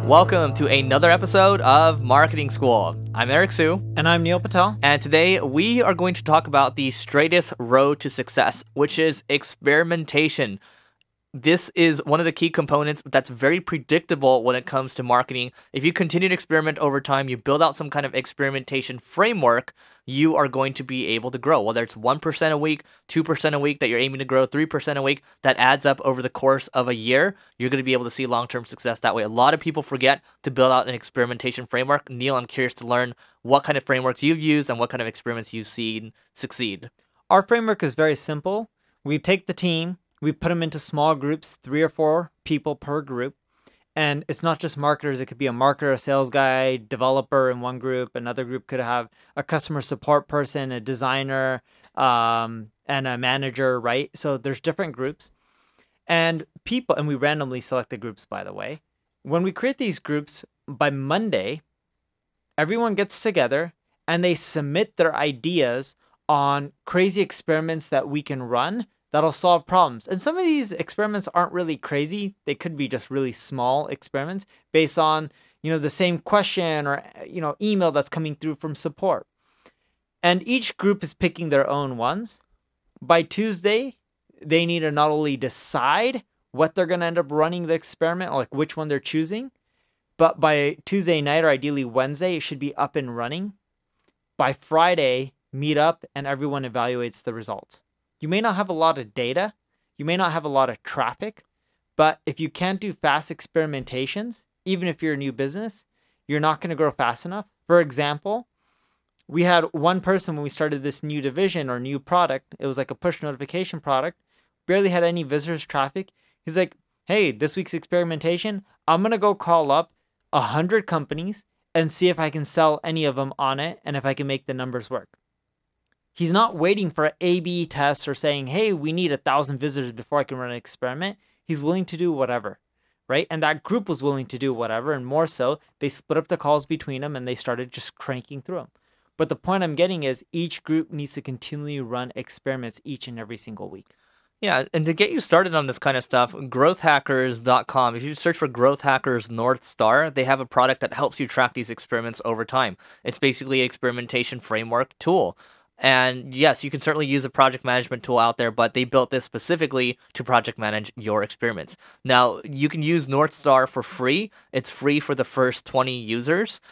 Welcome to another episode of Marketing School. I'm Eric Siu. And I'm Neil Patel. And today we are going to talk about the straightest road to success, which is experimentation. This is one of the key components that's very predictable when it comes to marketing. If you continue to experiment over time, you build out some kind of experimentation framework, you are going to be able to grow. Whether it's 1% a week, 2% a week that you're aiming to grow, 3% a week, that adds up over the course of a year, you're going to be able to see long-term success that way. A lot of people forget to build out an experimentation framework. Neil, I'm curious to learn what kind of frameworks you've used and what kind of experiments you've seen succeed. Our framework is very simple. We take the team, we put them into small groups, 3 or 4 people per group. And it's not just marketers. It could be a marketer, a sales guy, developer in one group. Another group could have a customer support person, a designer, and a manager, right? So there's different groups. And we randomly select the groups, by the way. When we create these groups, by Monday, everyone gets together and they submit their ideas on crazy experiments that we can run that'll solve problems. And some of these experiments aren't really crazy. They could be just really small experiments based on, the same question or, email that's coming through from support. And each group is picking their own ones. By Tuesday, they need to not only decide what they're going to end up running the experiment, or like which one they're choosing, but by Tuesday night or ideally Wednesday, it should be up and running. By Friday, meet up and everyone evaluates the results. You may not have a lot of data, you may not have a lot of traffic, but if you can't do fast experimentations, even if you're a new business, you're not going to grow fast enough. For example, we had one person when we started this new division or new product, it was like a push notification product, barely had any visitors traffic. He's like, hey, this week's experimentation, I'm going to go call up 100 companies and see if I can sell any of them on it and if I can make the numbers work. He's not waiting for an A/B test or saying, hey, we need 1,000 visitors before I can run an experiment. He's willing to do whatever, right? And that group was willing to do whatever. And more so, they split up the calls between them and they started just cranking through them. But the point I'm getting is each group needs to continually run experiments each and every single week. Yeah, and to get you started on this kind of stuff, growthhackers.com, if you search for Growth Hackers North Star, they have a product that helps you track these experiments over time. It's basically an experimentation framework tool. And yes, you can certainly use a project management tool out there, but they built this specifically to project manage your experiments. Now, you can use North Star for free. It's free for the first 20 users.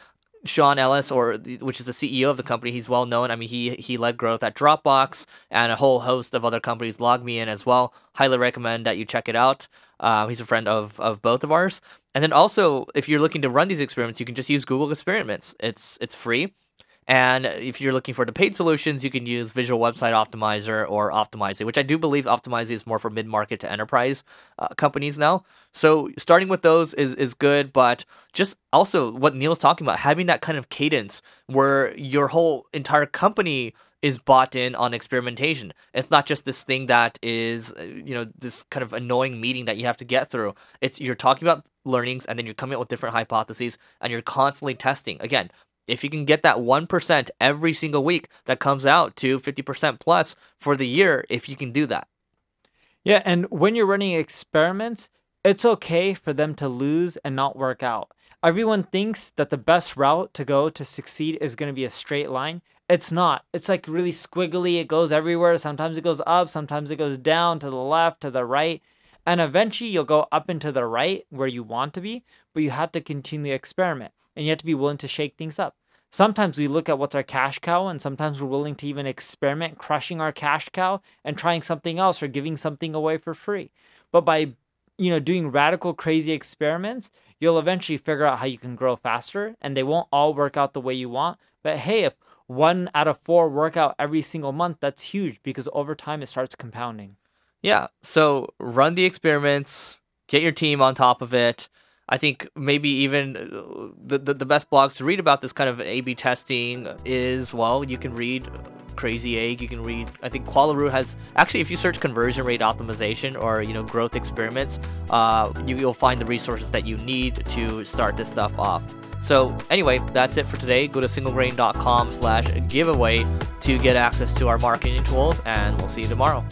Sean Ellis, which is the CEO of the company, he's well known. I mean, he led growth at Dropbox and a whole host of other companies. Log Me In as well. Highly recommend that you check it out. He's a friend of both of ours. And then also, if you're looking to run these experiments, you can just use Google Experiments. It's free. And if you're looking for the paid solutions, you can use Visual Website Optimizer or Optimize, which I do believe Optimize is more for mid-market to enterprise companies now. So starting with those is good, but just also what Neil's talking about, having that kind of cadence where your whole entire company is bought in on experimentation. It's not just this thing that is, this kind of annoying meeting that you have to get through. You're talking about learnings and then you're coming up with different hypotheses and you're constantly testing. Again, if you can get that 1% every single week, that comes out to 50% plus for the year, if you can do that. Yeah, and when you're running experiments, it's okay for them to lose and not work out. Everyone thinks that the best route to go to succeed is going to be a straight line. It's not. It's like really squiggly. It goes everywhere. Sometimes it goes up. Sometimes it goes down, to the left, to the right. And eventually you'll go up and to the right where you want to be, but you have to continue to experiment. And you have to be willing to shake things up. Sometimes we look at what's our cash cow, and sometimes we're willing to even experiment crushing our cash cow and trying something else or giving something away for free. But by doing radical, crazy experiments, you'll eventually figure out how you can grow faster, and they won't all work out the way you want. But hey, if 1 out of 4 work out every single month, that's huge because over time it starts compounding. Yeah, so run the experiments, get your team on top of it. I think maybe even the best blogs to read about this kind of A/B testing is, well, you can read Crazy Egg, you can read, I think Qualaroo has, actually if you search conversion rate optimization or, growth experiments, you'll find the resources that you need to start this stuff off. So anyway, that's it for today. Go to singlegrain.com/giveaway to get access to our marketing tools, and we'll see you tomorrow.